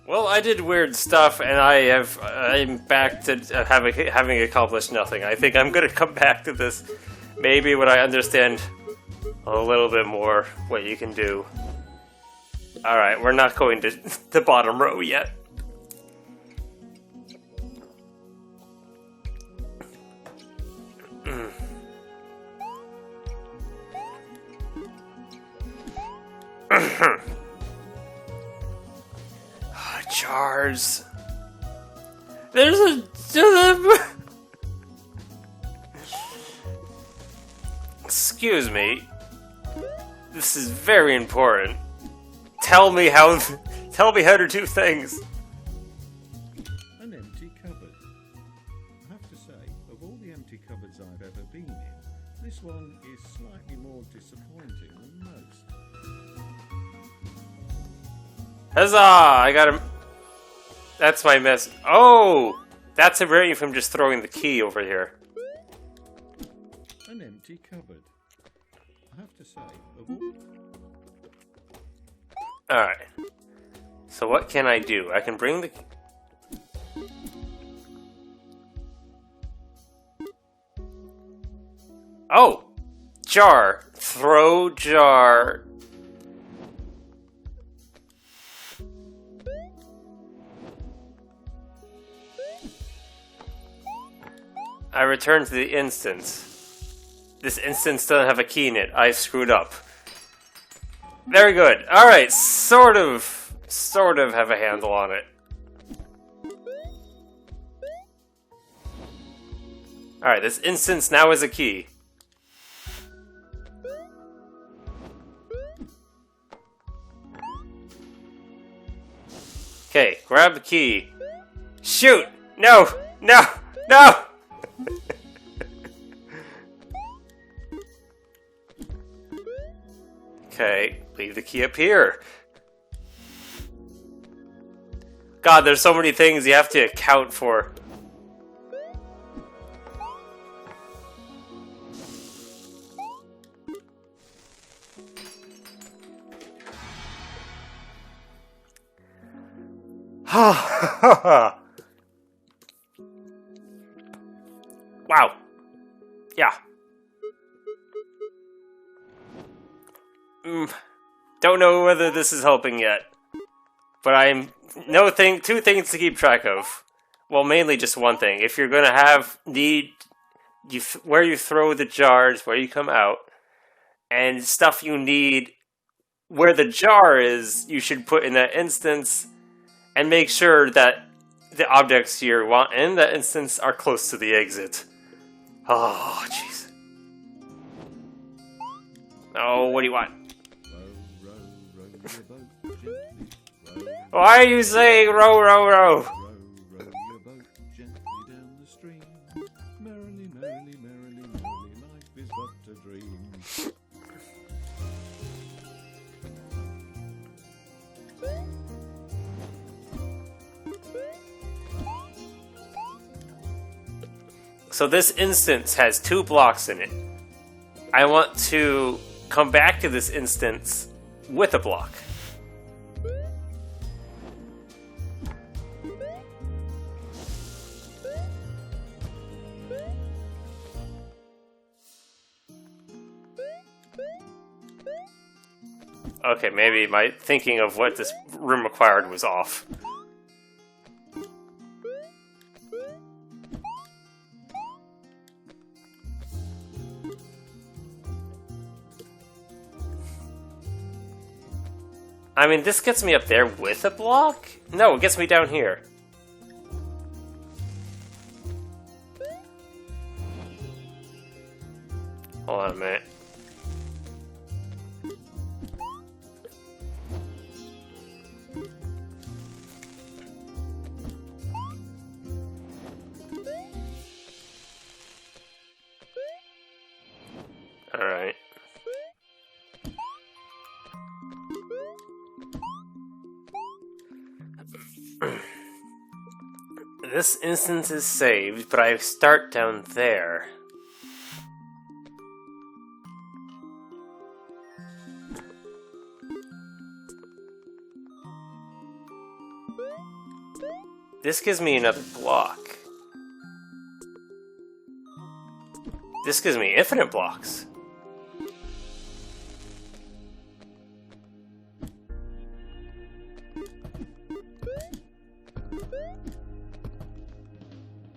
Well, I did weird stuff, and I'm back to having accomplished nothing. I think I'm gonna come back to this maybe when I understand a little bit more what you can do. Alright, we're not going to the bottom row yet. Jars. There's a... Excuse me. This is very important. Tell me how to do things. An empty cupboard. I have to say, of all the empty cupboards I've ever been in, this one is slightly more disappointing than most. Huzzah! I got him. That's my mess. Oh! That's a variant from just throwing the key over here. An empty cupboard. I have to say, of all... Alright. So what can I do? I can bring the... Oh! Jar. Throw jar. I return to the instance. This instance doesn't have a key in it. I screwed up. Very good. Alright, sort of have a handle on it. Alright, this instance now is a key. Okay, grab the key. Shoot! No! No! No! Okay, leave the key up here. God, there's so many things you have to account for. Wow. Yeah. Don't know whether this is helping yet. But two things to keep track of. Well, mainly just one thing. If you're gonna where you throw the jars, where you come out, and stuff you need where the jar is, you should put in that instance, and make sure that the objects you want in that instance are close to the exit. Oh, jeez. Oh, what do you want? Why are you saying row, row, row? Row your boat gently down the stream. Merrily, merrily, merrily, merrily, life is but a dream. So this instance has 2 blocks in it. I want to come back to this instance with a block. Okay, maybe my thinking of what this room required was off. I mean, this gets me up there with a block? No, it gets me down here. Hold on a minute. Alright. This instance is saved, but I start down there. This gives me another block. This gives me infinite blocks.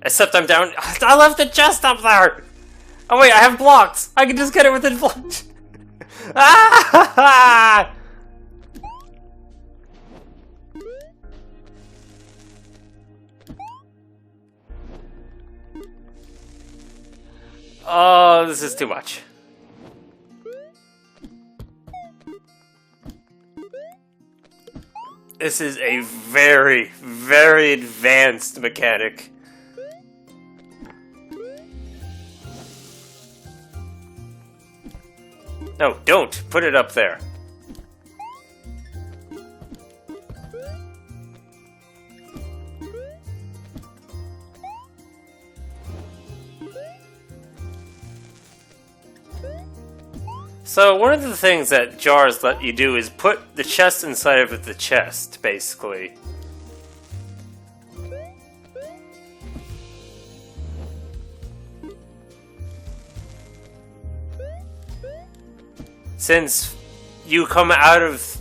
Except I'm down. I left the chest up there! Oh wait, I have blocks! I can just get it within blocks! Ah! Oh, this is too much. This is a very, very advanced mechanic. No, don't put it up there. So one of the things that jars let you do is put the chest inside of the chest, basically. Since you come out of,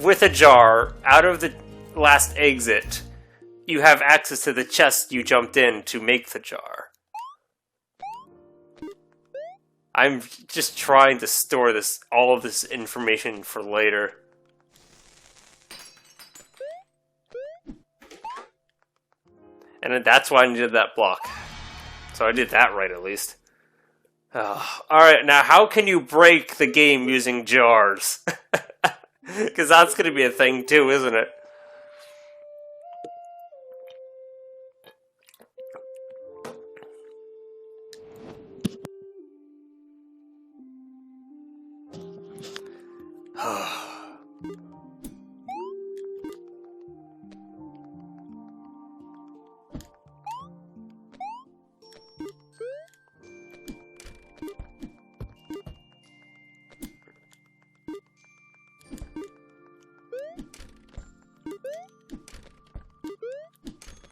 with a jar, out of the last exit, you have access to the chest you jumped in to make the jar. I'm just trying to store all of this information for later. And that's why I needed that block. So I did that right at least. Alright, now how can you break the game using jars? Because that's going to be a thing too, isn't it?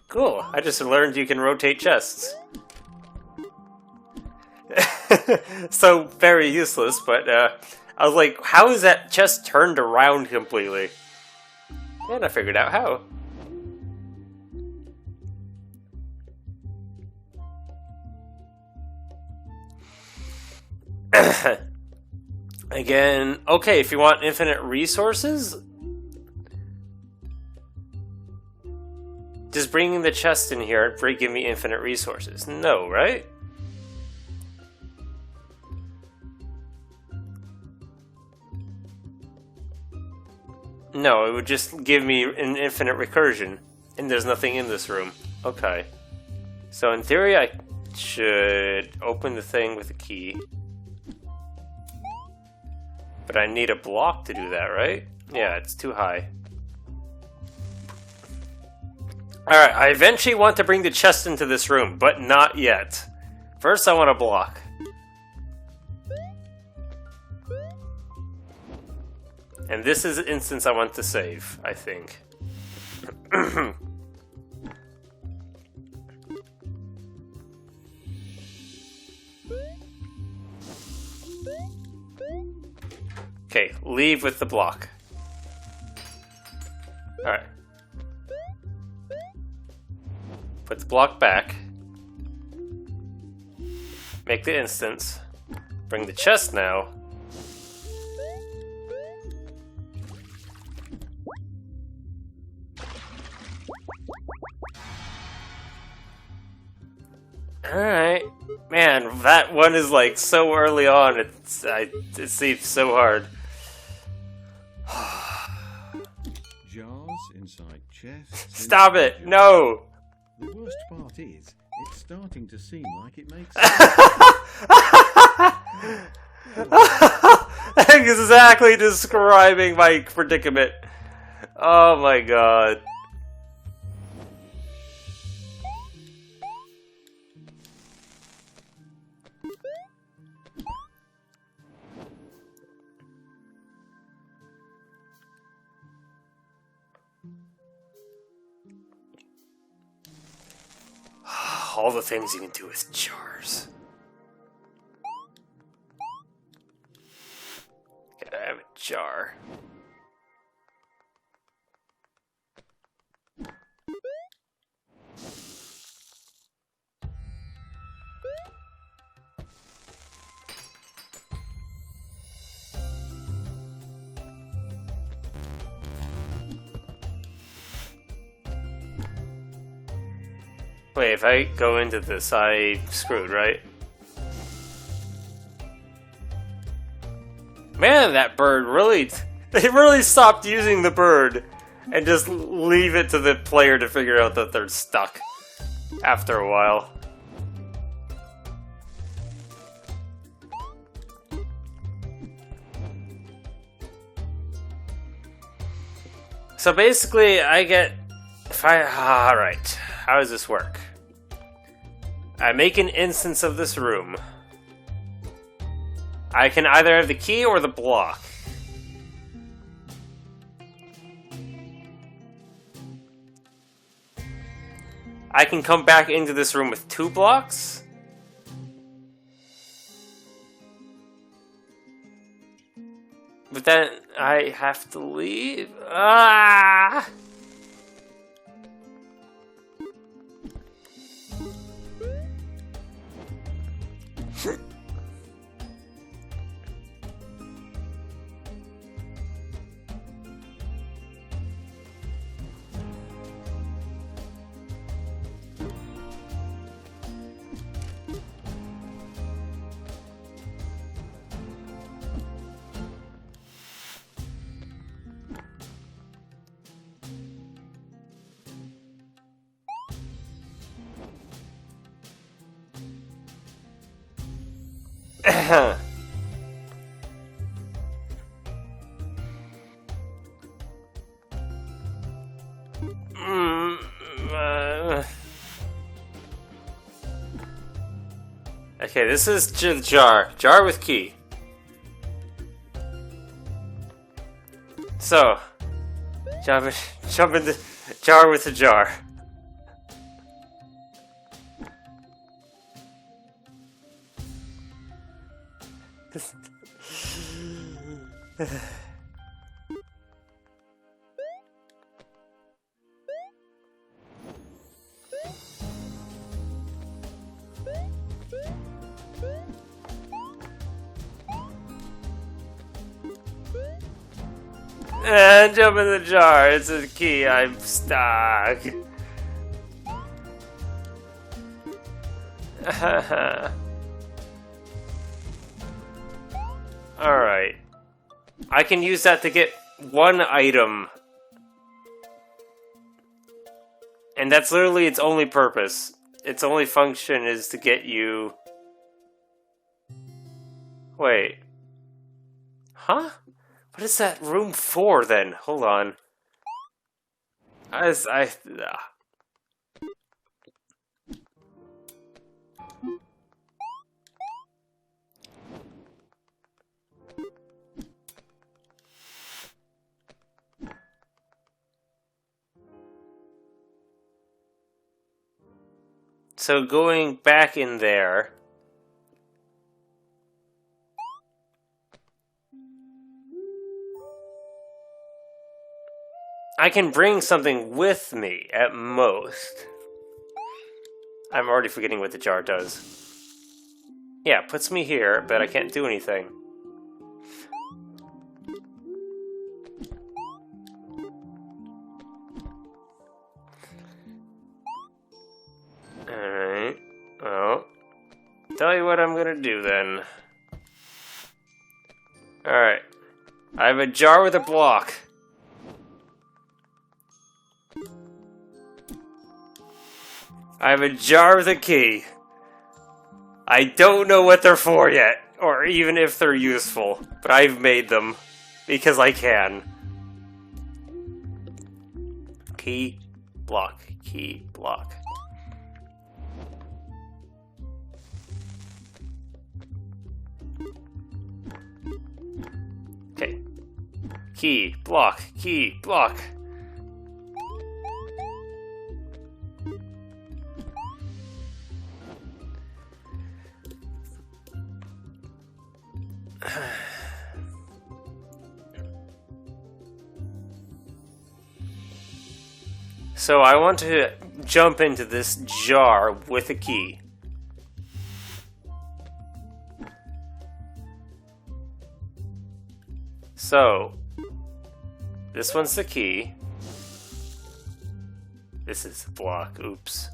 Cool, I just learned you can rotate chests. So, very useless, but I was like, how is that chest turned around completely? And I figured out how. Again, okay, if you want infinite resources, does bringing the chest in here give me infinite resources? No, right? No, it would just give me an infinite recursion, and there's nothing in this room. Okay. So in theory, I should open the thing with a key. But I need a block to do that, right? Yeah, it's too high. Alright, I eventually want to bring the chest into this room, but not yet. First, I want a block. And this is the instance I want to save, I think. Okay, leave with the block. Alright. Put the block back. Make the instance. Bring the chest now. Alright. Man, that one is like so early on, it seems so hard. Jars inside chests. Stop it! No! The worst part is, it's starting to seem like it makes Exactly describing my predicament. Oh my god. all the things you can do with jars. Gotta have a jar. Wait, if I go into this, I screwed, right? Man, that bird really... They really stopped using the bird and just leave it to the player to figure out that they're stuck after a while. So basically, I get... Alright, how does this work? I make an instance of this room. I can either have the key or the block. I can come back into this room with 2 blocks. But then I have to leave. Ah! Okay, this is jar. Jar with key. So, jump in the jar with a jar. And jump in the jar. It's a key. I'm stuck. Alright. I can use that to get 1 item. And that's literally its only purpose. Its only function is to get you... Wait. Huh? What is that room for, then? Hold on. So going back in there... I can bring something with me, at most. I'm already forgetting what the jar does. Yeah, it puts me here, but I can't do anything. Alright, well, tell you what I'm gonna do then. Alright, I have a jar with a block. I have a jar with a key. I don't know what they're for yet, or even if they're useful, but I've made them, because I can. Key, block, key, block. Okay. Key, block, key, block. So I want to jump into this jar with a key. So, this one's the key. This is the block. Oops.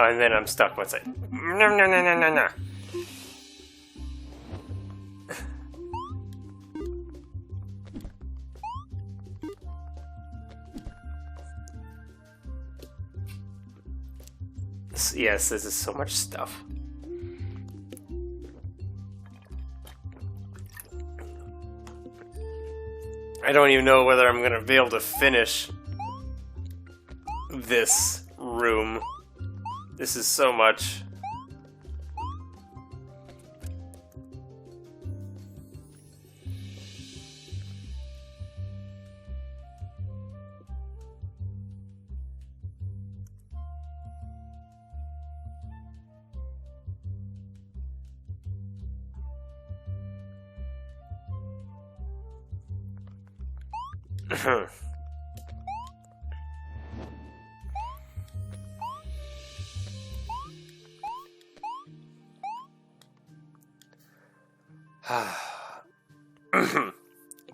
And then I'm stuck once I... No. Yes, this is so much stuff. I don't even know whether I'm gonna be able to finish this room. This is so much.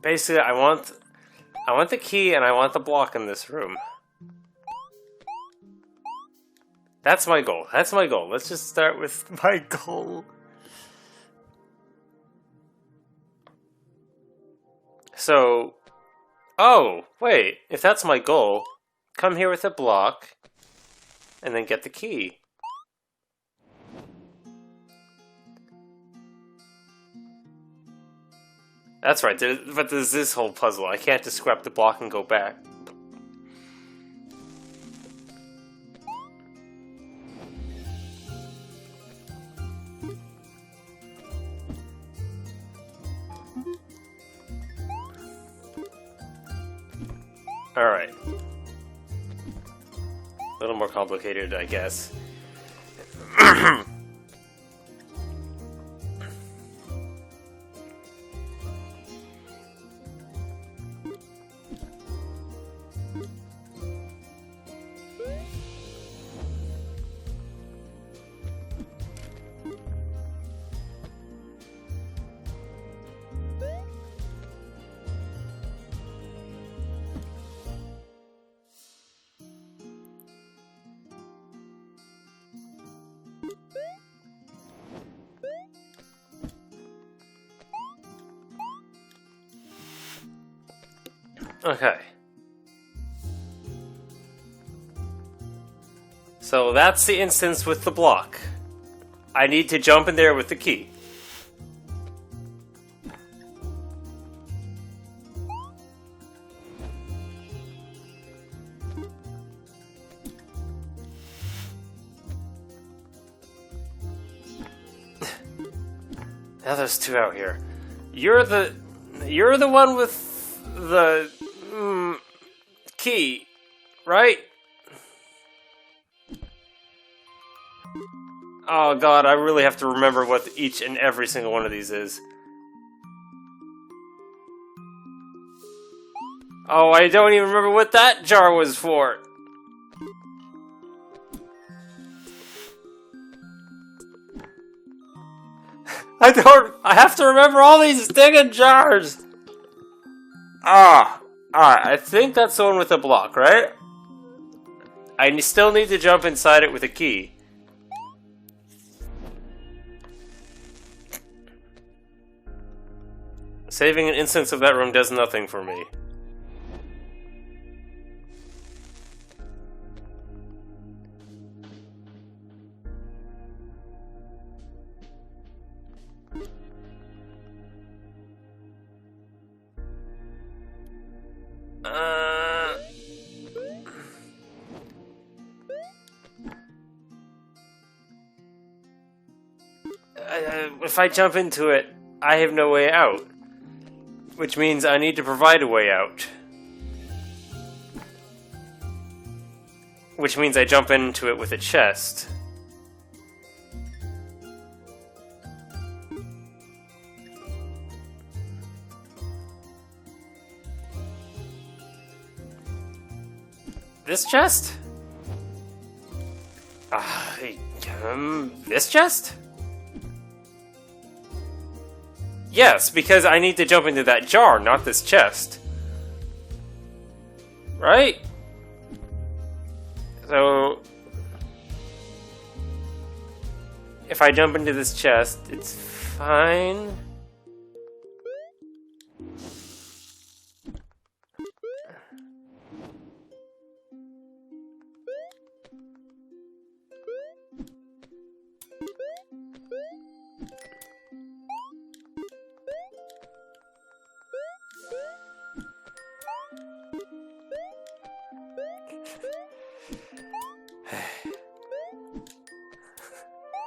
Basically, I want the key and I want the block in this room. That's my goal. That's my goal. Let's just start with my goal. So, oh, wait. If that's my goal, come here with a block and then get the key. That's right, but there's this whole puzzle. I can't just grab the block and go back. Alright. A little more complicated, I guess. Okay. So that's the instance with the block. I need to jump in there with the key. Now there's two out here. You're the one with the key, right? Oh god, I really have to remember what each and every single one of these is. Oh, I don't even remember what that jar was for. I have to remember all these stinking jars. Alright, I think that's the one with the block, right? I still need to jump inside it with a key. Saving an instance of that room does nothing for me. If I jump into it, I have no way out. Which means I need to provide a way out. Which means I jump into it with a chest. This chest? This chest? Yes, because I need to jump into that jar, not this chest. Right? So... if I jump into this chest, it's fine.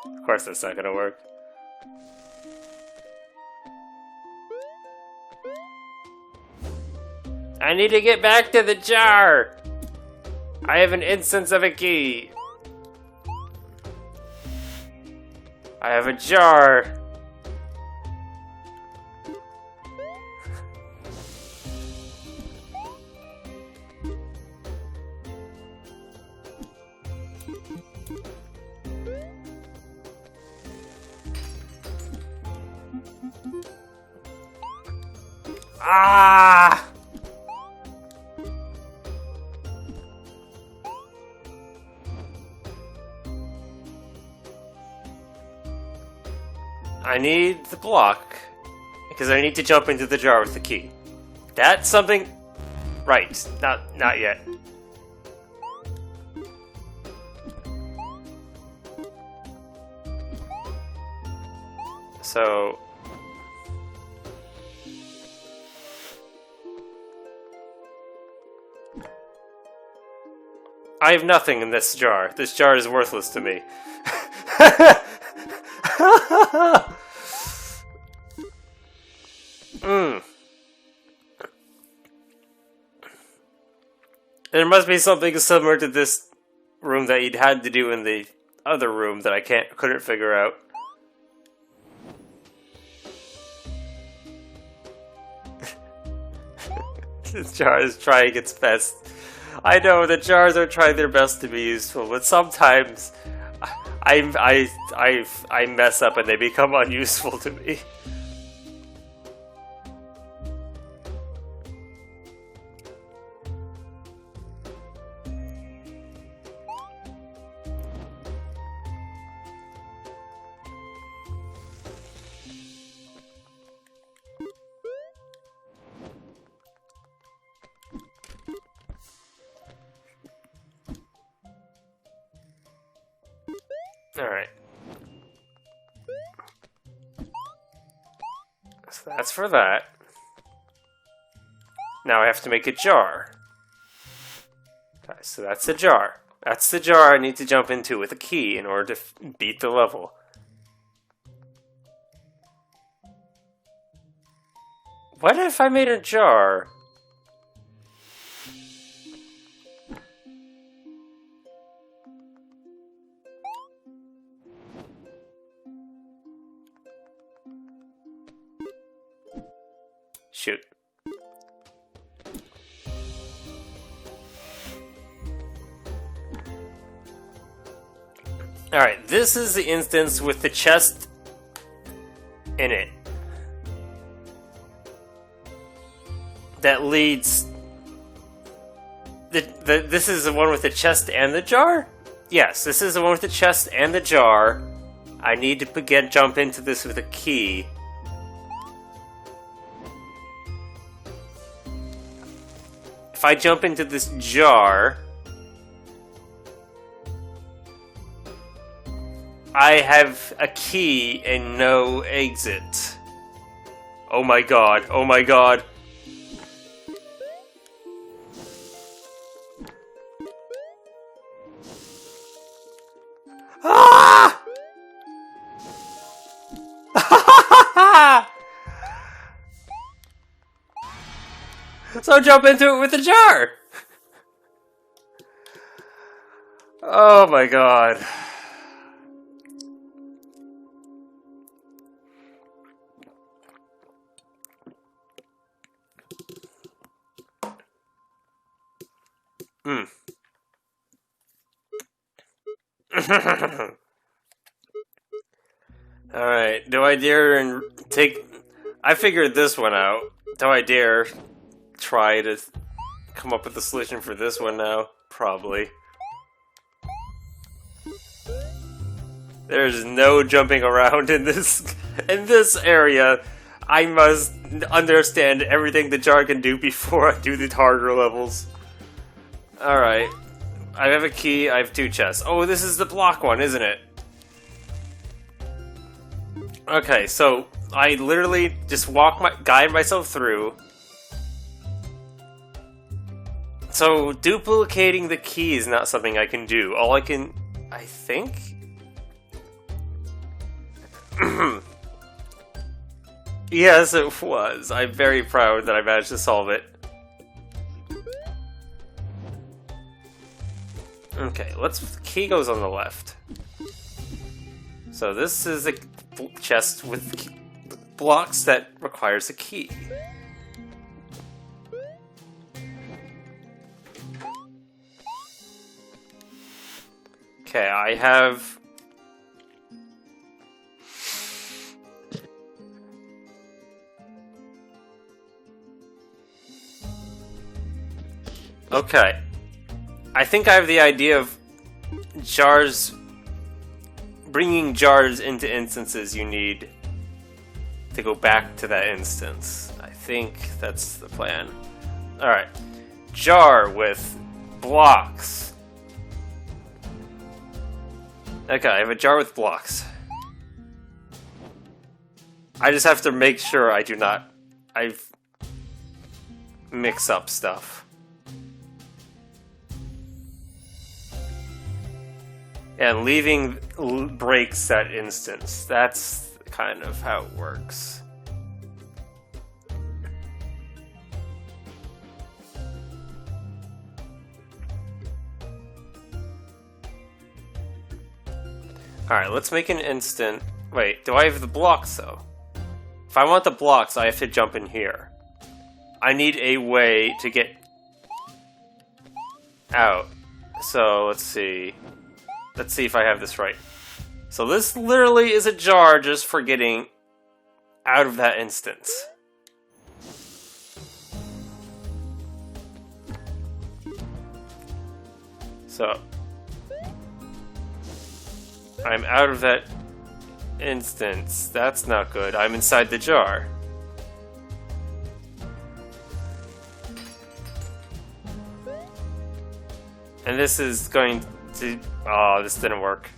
Of course that's not gonna work. I need to get back to the jar! I have an instance of a key. I have a jar. Ah! I need the block because I need to jump into the jar with the key. That's something. Right. Not yet. So I have nothing in this jar. This jar is worthless to me. There must be something similar to this room that you'd had to do in the other room that I couldn't figure out. This jar is trying its best. I know the jars are trying their best to be useful, but sometimes I mess up and they become unuseful to me. Alright. So that's for that. Now I have to make a jar. Okay, so that's the jar. That's the jar I need to jump into with a key in order to beat the level. What if I made a jar? Shoot. Alright, this is the instance with the chest in it. That leads... This is the one with the chest and the jar? Yes, this is the one with the chest and the jar. I need to jump into this with a key. If I jump into this jar, I have a key and no exit. Oh my god, oh my god. Ah! So jump into it with the jar! Oh my god. Alright, do I dare and take... I figured this one out. Do I dare try to come up with a solution for this one now? Probably. There's no jumping around in this area. I must understand everything the jar can do before I do the harder levels. Alright. I have a key, I have 2 chests. Oh, this is the block one, isn't it? Okay, so I literally just guide myself through. So duplicating the key is not something I can do. All I think? Yes, it was. I'm very proud that I managed to solve it. Okay, the key goes on the left. So this is a chest with blocks that requires a key. Okay, I have... Okay. I think I have the idea of jars... bringing jars into instances you need to go back to that instance. I think that's the plan. Alright. Jar with blocks. Okay, I have a jar with blocks. I just have to make sure I do not... mix up stuff. And leaving breaks that instance. That's kind of how it works. Alright, let's make an instant. Wait, do I have the blocks though? If I want the blocks, I have to jump in here. I need a way to get out. So, let's see. Let's see if I have this right. So this literally is a jar just for getting out of that instance. So I'm out of that instance. That's not good. I'm inside the jar. And this is going to... Oh, this didn't work.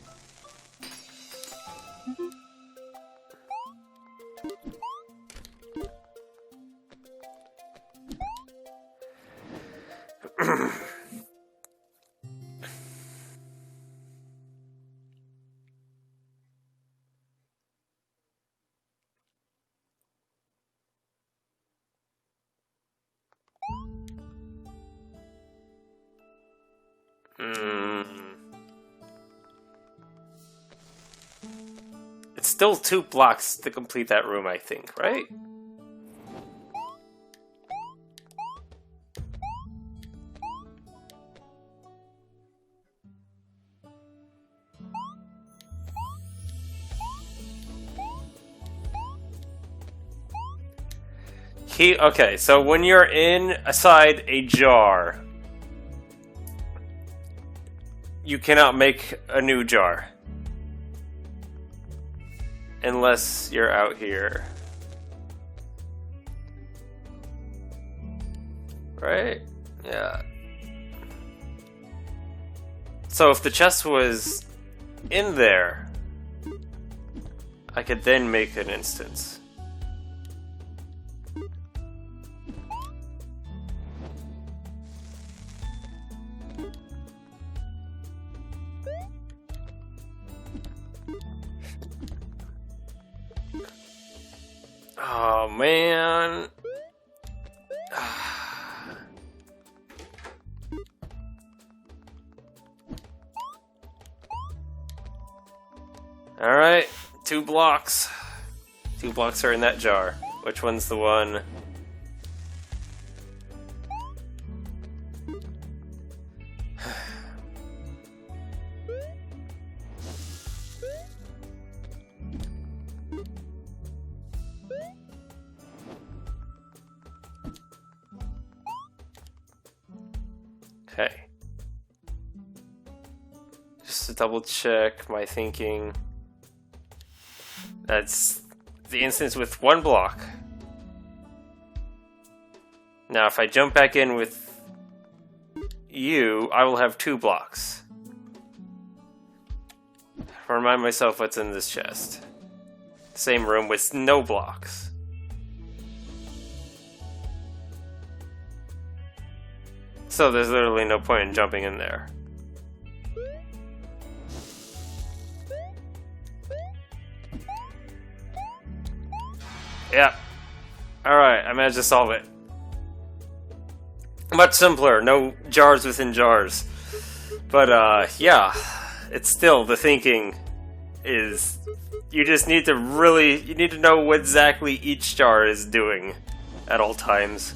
It's still 2 blocks to complete that room, I think, right? Okay, so when you're inside a jar, you cannot make a new jar. Unless you're out here. Right? Yeah. So if the chest was in there, I could then make an instance. Oh man. Alright, 2 blocks. 2 blocks are in that jar. Which one's the one? Okay. Just to double check my thinking. That's the instance with 1 block. Now if I jump back in with you, I will have 2 blocks. Remind myself what's in this chest. Same room with no blocks. So there's literally no point in jumping in there. Yeah. Alright, I managed to solve it. Much simpler, no jars within jars. But, yeah. It's still, the thinking is... You just need to really... You need to know what exactly each jar is doing at all times.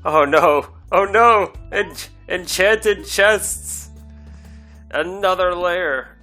Oh no! Oh no! Enchanted chests! Another layer!